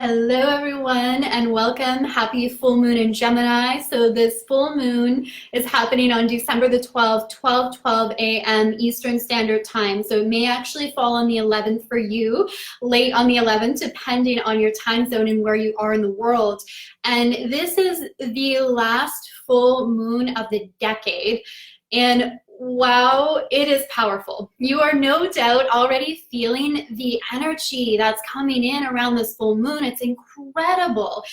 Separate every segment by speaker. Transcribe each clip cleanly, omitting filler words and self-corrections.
Speaker 1: Hello everyone and welcome. Happy full moon in Gemini. So this full moon is happening on December the 12th, 12:12 a.m. Eastern Standard Time. So it may actually fall on the 11th for you, late on the 11th, depending on your time zone and where you are in the world. And this is the last full moon of the decade. And wow, it is powerful. You are no doubt already feeling the energy that's coming in around this full moon. It's incredible.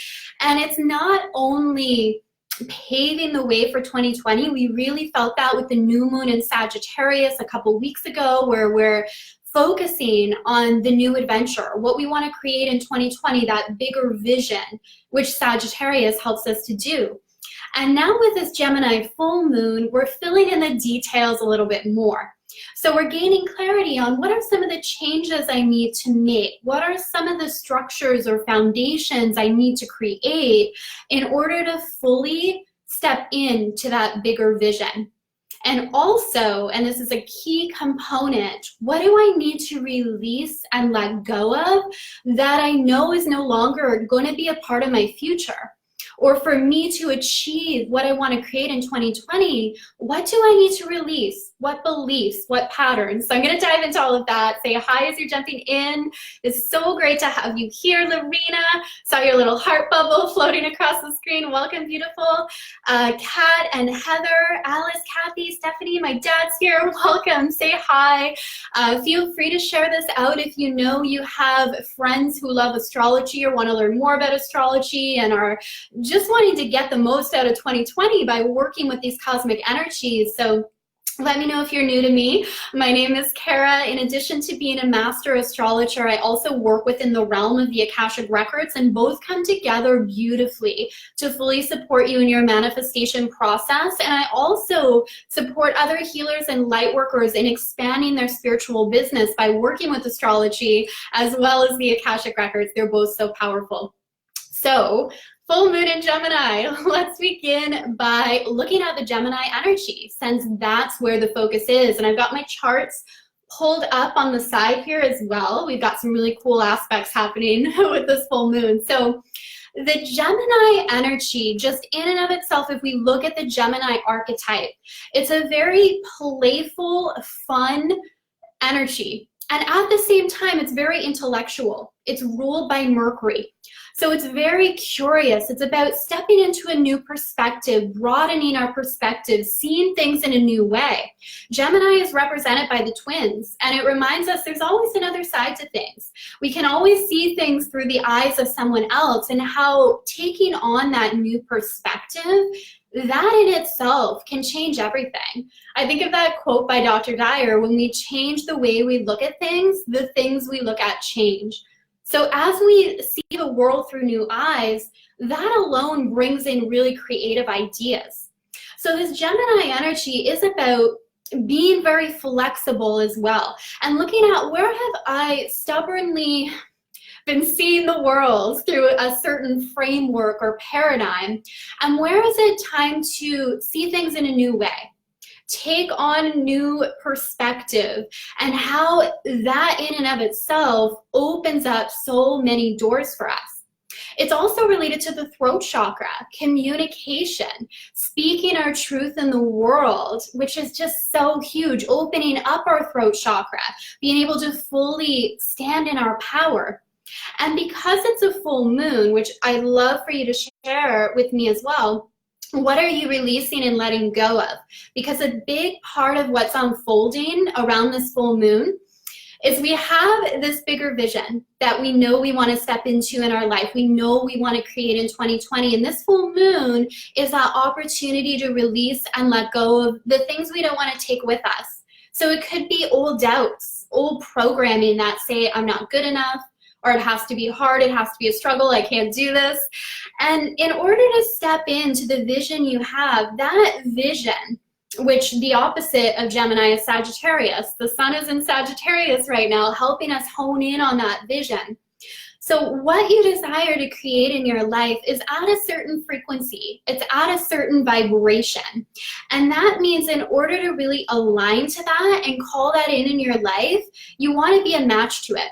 Speaker 1: And it's not only paving the way for 2020, we really felt that with the new moon in Sagittarius a couple weeks ago, where we're focusing on the new adventure, what we want to create in 2020, that bigger vision, which Sagittarius helps us to do. And now with this Gemini full moon, we're filling in the details a little bit more. So we're gaining clarity on what are some of the changes I need to make? What are some of the structures or foundations I need to create in order to fully step into that bigger vision? And also, and this is a key component, what do I need to release and let go of that I know is no longer going to be a part of my future? Or for me to achieve what I want to create in 2020, what do I need to release? What beliefs? What patterns? So I'm going to dive into all of that. Say hi as you're jumping in. It's so great to have you here, Lorena. Saw your little heart bubble floating across the screen. Welcome, beautiful. Kat and Heather, Alice, Kathy, Stephanie, my dad's here. Welcome. Say hi. Feel free to share this out if you know you have friends who love astrology or want to learn more about astrology and are just wanting to get the most out of 2020 by working with these cosmic energies. So let me know if you're new to me. My name is Kara. In addition to being a master astrologer, I also work within the realm of the Akashic Records, and both come together beautifully to fully support you in your manifestation process. And I also support other healers and light workers in expanding their spiritual business by working with astrology as well as the Akashic Records. They're both so powerful. So, full moon in Gemini. Let's begin by looking at the Gemini energy, since that's where the focus is. And I've got my charts pulled up on the side here as well. We've got some really cool aspects happening with this full moon. So the Gemini energy, just in and of itself, if we look at the Gemini archetype, it's a very playful, fun energy. And at the same time, it's very intellectual. It's ruled by Mercury. So it's very curious. It's about stepping into a new perspective, broadening our perspective, seeing things in a new way. Gemini is represented by the twins, and it reminds us there's always another side to things. We can always see things through the eyes of someone else, and how taking on that new perspective, that in itself can change everything. I think of that quote by Dr. Dyer, when we change the way we look at things, the things we look at change. So as we see the world through new eyes, that alone brings in really creative ideas. So this Gemini energy is about being very flexible as well, and looking at where have I stubbornly been seeing the world through a certain framework or paradigm, and where is it time to see things in a new way? Take on new perspective, and how that in and of itself opens up so many doors for us. It's also related to the throat chakra, communication, speaking our truth in the world, which is just so huge, opening up our throat chakra, being able to fully stand in our power. And because it's a full moon, which I'd love for you to share with me as well, what are you releasing and letting go of? Because a big part of what's unfolding around this full moon is we have this bigger vision that we know we want to step into in our life. We know we want to create in 2020. And this full moon is that opportunity to release and let go of the things we don't want to take with us. So it could be old doubts, old programming that say, I'm not good enough, or it has to be hard, it has to be a struggle, I can't do this. And in order to step into the vision you have, that vision, which the opposite of Gemini is Sagittarius. The sun is in Sagittarius right now, helping us hone in on that vision. So what you desire to create in your life is at a certain frequency. It's at a certain vibration. And that means in order to really align to that and call that in your life, you want to be a match to it.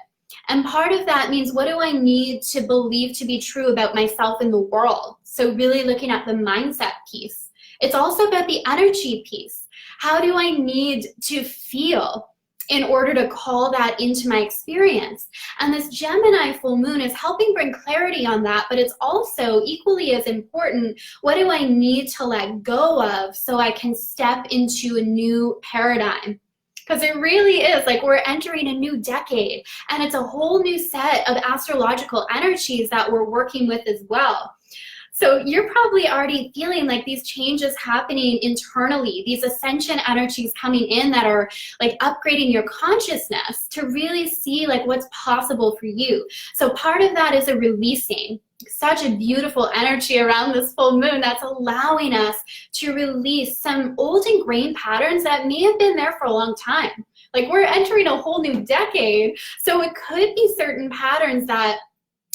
Speaker 1: And part of that means, what do I need to believe to be true about myself in the world? So really looking at the mindset piece. It's also about the energy piece. How do I need to feel in order to call that into my experience? And this Gemini full moon is helping bring clarity on that, but it's also equally as important, what do I need to let go of so I can step into a new paradigm? Because it really is like we're entering a new decade, and it's a whole new set of astrological energies that we're working with as well. So you're probably already feeling like these changes happening internally, these ascension energies coming in that are like upgrading your consciousness to really see like what's possible for you. So part of that is a releasing. Such a beautiful energy around this full moon that's allowing us to release some old ingrained patterns that may have been there for a long time. Like we're entering a whole new decade, so it could be certain patterns that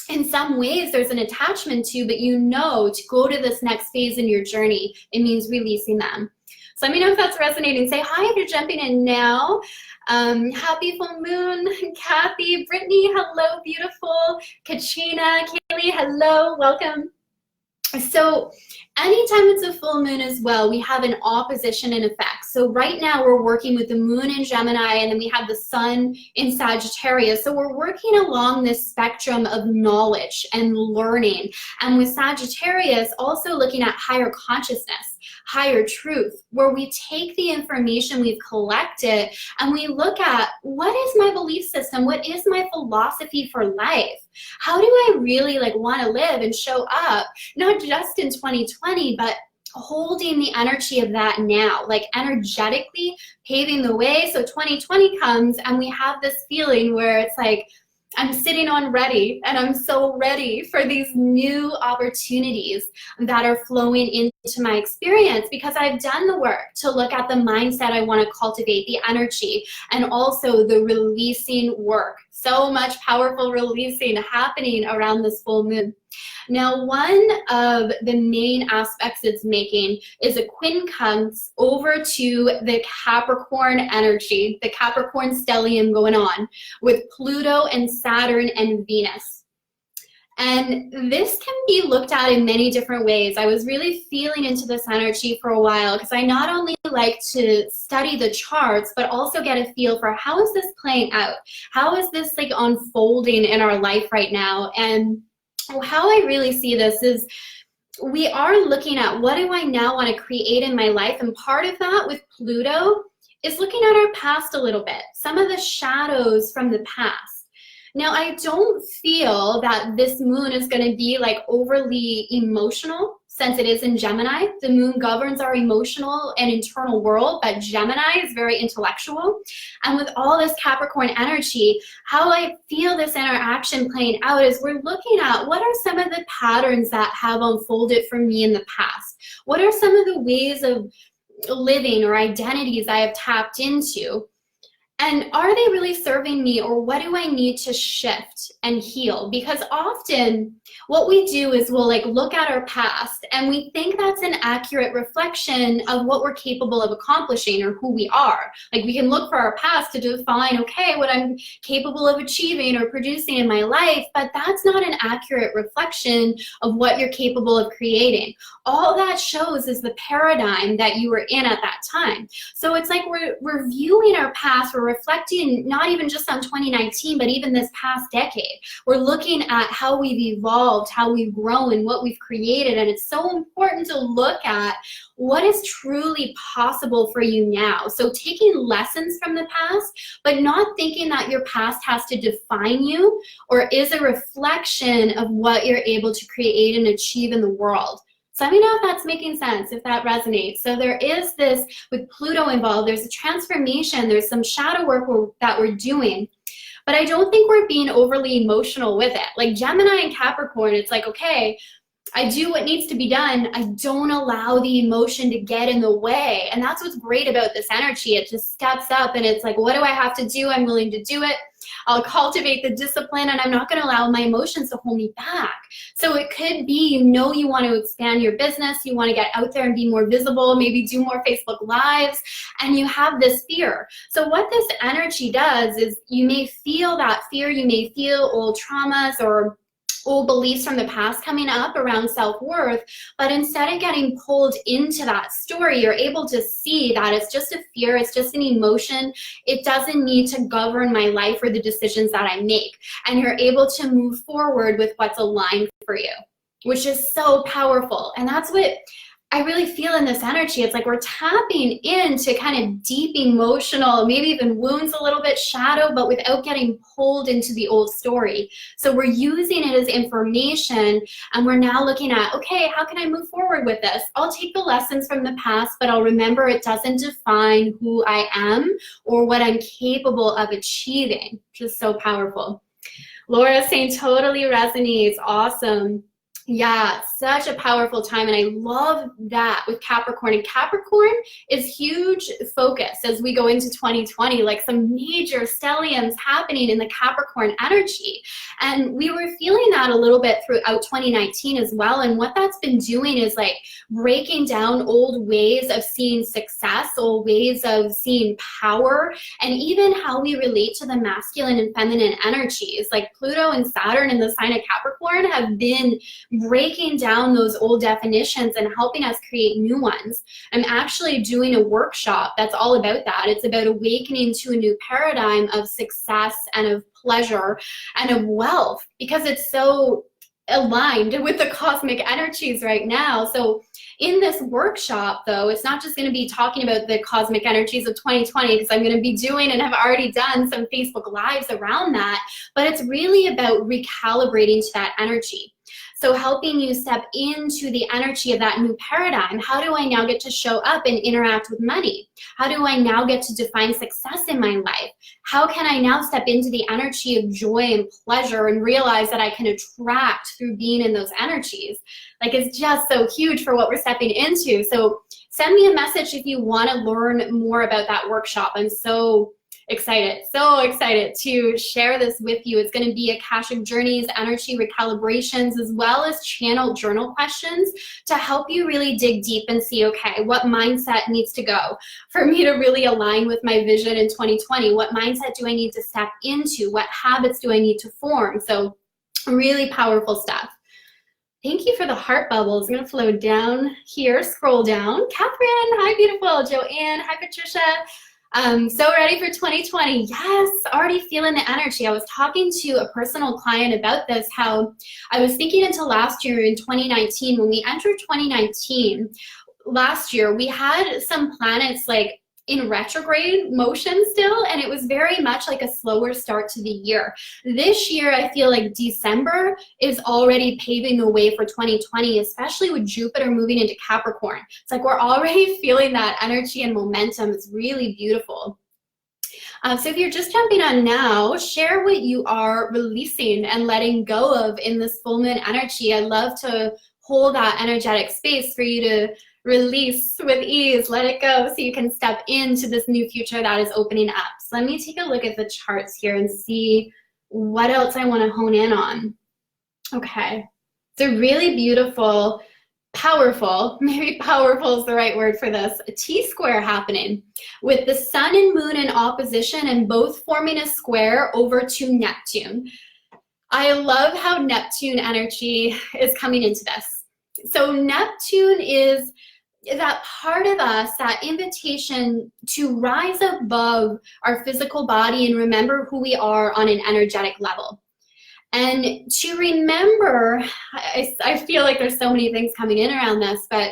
Speaker 1: in some ways there's an attachment to, but you know to go to this next phase in your journey, it means releasing them. So let me know if that's resonating. Say hi if you're jumping in now. Happy full moon, Kathy, Brittany, hello, beautiful. Katrina, Kaylee, hello, welcome. So anytime it's a full moon as well, we have an opposition in effect. So right now we're working with the moon in Gemini, and then we have the sun in Sagittarius. So we're working along this spectrum of knowledge and learning. And with Sagittarius, also looking at higher consciousness, higher truth, where we take the information we've collected and we look at, what is my belief system? What is my philosophy for life? How do I really like want to live and show up, not just in 2020, but holding the energy of that now, like energetically paving the way. So 2020 comes and we have this feeling where it's like, I'm sitting on ready, and I'm so ready for these new opportunities that are flowing into my experience because I've done the work to look at the mindset I want to cultivate, the energy, and also the releasing work. So much powerful releasing happening around this full moon. Now, one of the main aspects it's making is a quincunx over to the Capricorn energy, the Capricorn Stellium going on with Pluto and Saturn and Venus. And this can be looked at in many different ways. I was really feeling into this energy for a while because I not only like to study the charts, but also get a feel for how is this playing out? How is this like unfolding in our life right now? And how I really see this is we are looking at, what do I now want to create in my life? And part of that with Pluto is looking at our past a little bit, some of the shadows from the past. Now, I don't feel that this moon is going to be like overly emotional, since it is in Gemini. The moon governs our emotional and internal world, but Gemini is very intellectual. And with all this Capricorn energy, how I feel this interaction playing out is we're looking at, what are some of the patterns that have unfolded for me in the past? What are some of the ways of living or identities I have tapped into? And are they really serving me, or what do I need to shift and heal? Because often what we do is we'll like look at our past and we think that's an accurate reflection of what we're capable of accomplishing or who we are. Like we can look for our past to define, okay, what I'm capable of achieving or producing in my life, but that's not an accurate reflection of what you're capable of creating. All that shows is the paradigm that you were in at that time. So it's like we're viewing our past, we're reflecting not even just on 2019, but even this past decade. We're looking at how we've evolved, how we've grown, what we've created, and it's so important to look at what is truly possible for you now. So taking lessons from the past, but not thinking that your past has to define you or is a reflection of what you're able to create and achieve in the world. So let me know if that's making sense, if that resonates. So there is this, with Pluto involved, there's a transformation, there's some shadow work that we're doing, but I don't think we're being overly emotional with it. Like Gemini and Capricorn, it's like, okay, I do what needs to be done. I don't allow the emotion to get in the way. And that's what's great about this energy. It just steps up and it's like, what do I have to do? I'm willing to do it. I'll cultivate the discipline and I'm not going to allow my emotions to hold me back. So it could be, you know, you want to expand your business. You want to get out there and be more visible, maybe do more Facebook Lives, and you have this fear. So what this energy does is you may feel that fear. You may feel old traumas or old beliefs from the past coming up around self-worth, but instead of getting pulled into that story, you're able to see that it's just a fear, it's just an emotion. It doesn't need to govern my life or the decisions that I make. And you're able to move forward with what's aligned for you, which is so powerful. And that's what I really feel in this energy. It's like we're tapping into kind of deep emotional, maybe even wounds a little bit, shadow, but without getting pulled into the old story. So we're using it as information and we're now looking at, okay, how can I move forward with this? I'll take the lessons from the past, but I'll remember it doesn't define who I am or what I'm capable of achieving, which is so powerful. Laura saying totally resonates. Awesome. Yeah, such a powerful time, and I love that with Capricorn. And Capricorn is huge focus as we go into 2020, like some major stelliums happening in the Capricorn energy. And we were feeling that a little bit throughout 2019 as well. And what that's been doing is like breaking down old ways of seeing success, old ways of seeing power, and even how we relate to the masculine and feminine energies. Like Pluto and Saturn in the sign of Capricorn have been breaking down those old definitions and helping us create new ones. I'm actually doing a workshop that's all about that. It's about awakening to a new paradigm of success and of pleasure and of wealth, because it's so aligned with the cosmic energies right now. So in this workshop, though, it's not just going to be talking about the cosmic energies of 2020, because I'm going to be doing and have already done some Facebook Lives around that, but it's really about recalibrating to that energy. So helping you step into the energy of that new paradigm. How do I now get to show up and interact with money? How do I now get to define success in my life? How can I now step into the energy of joy and pleasure and realize that I can attract through being in those energies? Like, it's just so huge for what we're stepping into. So send me a message if you want to learn more about that workshop. I'm so excited to share this with you. It's going to be Akashic journeys, energy recalibrations, as well as channel journal questions to help you really dig deep and see, okay, what mindset needs to go for me to really align with my vision in 2020? What mindset do I need to step into? What habits do I need to form? So really powerful stuff. Thank you for the heart bubbles. I'm going to flow down here, scroll down. Catherine, hi, beautiful. Joanne, hi, Patricia. So ready for 2020. Yes, already feeling the energy. I was talking to a personal client about this, how I was thinking into last year in 2019. When we entered 2019, last year, we had some planets like in retrograde motion still, and it was very much like a slower start to the year. This year, I feel like December is already paving the way for 2020, especially with Jupiter moving into Capricorn. It's like we're already feeling that energy and momentum. It's really beautiful. So if you're just jumping on now, share what you are releasing and letting go of in this full moon energy. I love to hold that energetic space for you to release with ease, let it go, so you can step into this new future that is opening up. So let me take a look at the charts here and see what else I want to hone in on. Okay, it's a really beautiful, powerful, maybe powerful is the right word for this, a T-square happening with the sun and moon in opposition and both forming a square over to Neptune. I love how Neptune energy is coming into this. So Neptune is that part of us, that invitation to rise above our physical body and remember who we are on an energetic level. And to remember, I feel like there's so many things coming in around this, but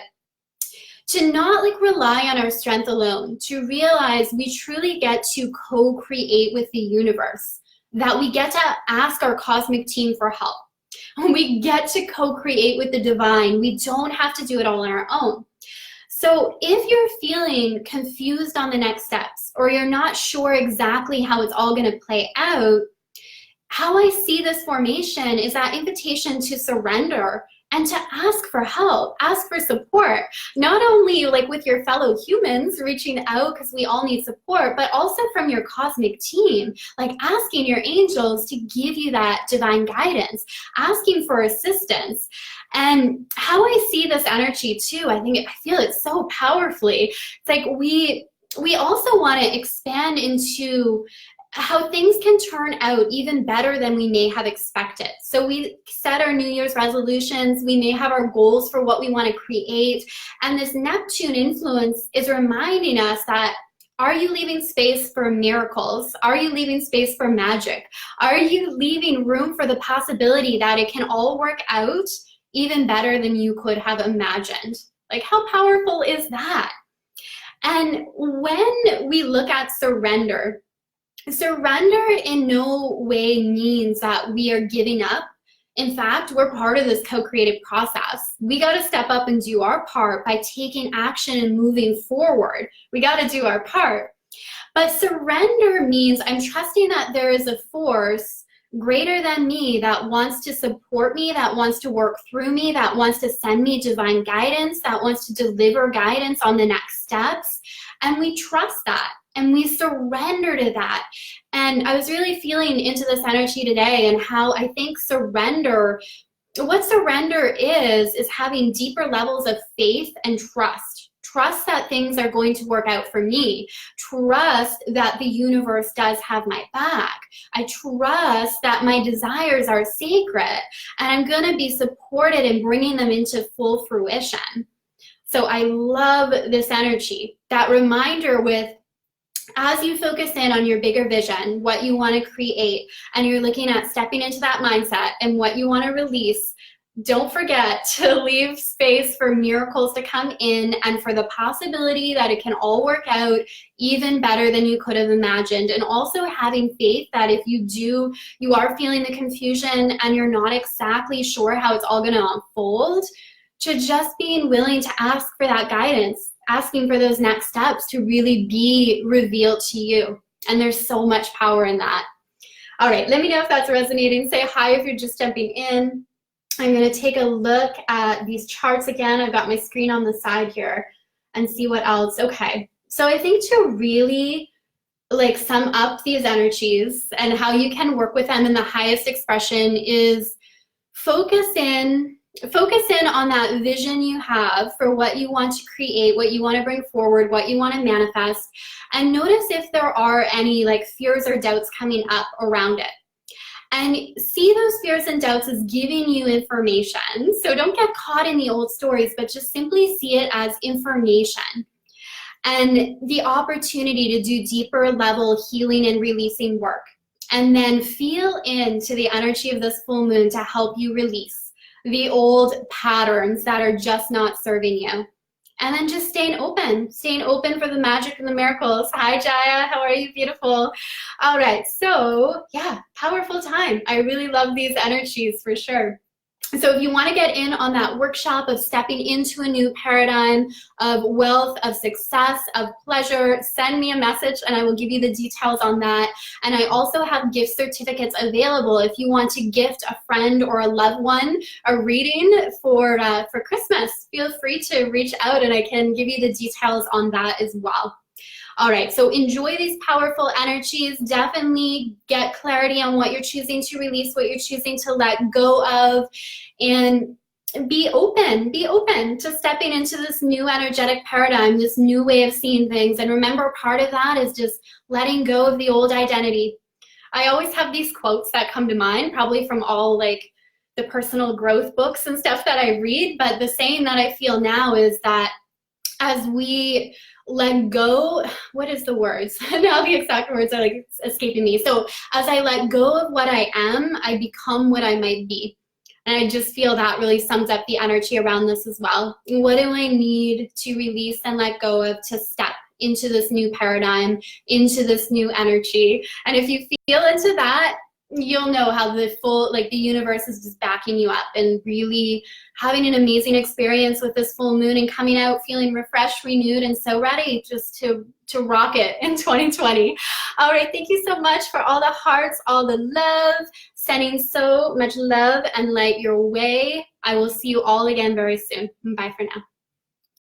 Speaker 1: to not like rely on our strength alone, to realize we truly get to co-create with the universe, that we get to ask our cosmic team for help. We get to co-create with the divine. We don't have to do it all on our own. So if you're feeling confused on the next steps, or you're not sure exactly how it's all going to play out, how I see this formation is that invitation to surrender and to ask for help, ask for support, not only like with your fellow humans reaching out because we all need support, but also from your cosmic team, like asking your angels to give you that divine guidance, asking for assistance. And how I see this energy too, I feel it so powerfully. It's like we also want to expand into how things can turn out even better than we may have expected. So we set our New Year's resolutions, we may have our goals for what we want to create, and this Neptune influence is reminding us that, are you leaving space for miracles? Are you leaving space for magic? Are you leaving room for the possibility that it can all work out even better than you could have imagined? Like, how powerful is that? And when we look at surrender in no way means that we are giving up. In fact, we're part of this co-creative process. We got to step up and do our part by taking action and moving forward. We got to do our part. But surrender means I'm trusting that there is a force greater than me that wants to support me, that wants to work through me, that wants to send me divine guidance, that wants to deliver guidance on the next steps. And we trust that. And we surrender to that. And I was really feeling into this energy today and how I think what surrender is having deeper levels of faith and trust. Trust that things are going to work out for me. Trust that the universe does have my back. I trust that my desires are sacred and I'm going to be supported in bringing them into full fruition. So I love this energy, that reminder with, as you focus in on your bigger vision, what you want to create, and you're looking at stepping into that mindset and what you want to release, don't forget to leave space for miracles to come in and for the possibility that it can all work out even better than you could have imagined. And also having faith that if you are feeling the confusion and you're not exactly sure how it's all going to unfold, to just being willing to ask for that guidance, asking for those next steps to really be revealed to you. And there's so much power in that. All right, let me know if that's resonating. Say hi if you're just jumping in. I'm going to take a look at these charts again. I've got my screen on the side here and see what else. Okay, so I think to really sum up these energies and how you can work with them in the highest expression is focus in on that vision you have for what you want to create, what you want to bring forward, what you want to manifest, and notice if there are any fears or doubts coming up around it. And see those fears and doubts as giving you information. So don't get caught in the old stories, but just simply see it as information and the opportunity to do deeper level healing and releasing work. And then feel into the energy of this full moon to help you release the old patterns that are just not serving you. And then just staying open for the magic and the miracles. Hi, Jaya, how are you? Beautiful. All right, so yeah, powerful time. I really love these energies for sure. So if you want to get in on that workshop of stepping into a new paradigm of wealth, of success, of pleasure, send me a message and I will give you the details on that. And I also have gift certificates available if you want to gift a friend or a loved one a reading for Christmas. Feel free to reach out and I can give you the details on that as well. All right, so enjoy these powerful energies. Definitely get clarity on what you're choosing to release, what you're choosing to let go of, and be open to stepping into this new energetic paradigm, this new way of seeing things. And remember, part of that is just letting go of the old identity. I always have these quotes that come to mind, probably from all the personal growth books and stuff that I read, but the saying that I feel now is that as we let go, what is the words? Now the exact words are escaping me. So as I let go of what I am, I become what I might be. And I just feel that really sums up the energy around this as well. What do I need to release and let go of to step into this new paradigm, into this new energy? And if you feel into that, you'll know how the universe is just backing you up and really having an amazing experience with this full moon and coming out feeling refreshed, renewed, and so ready just to rock it in 2020. All right, thank you so much for all the hearts, all the love, sending so much love and light your way. I will see you all again very soon. Bye for now.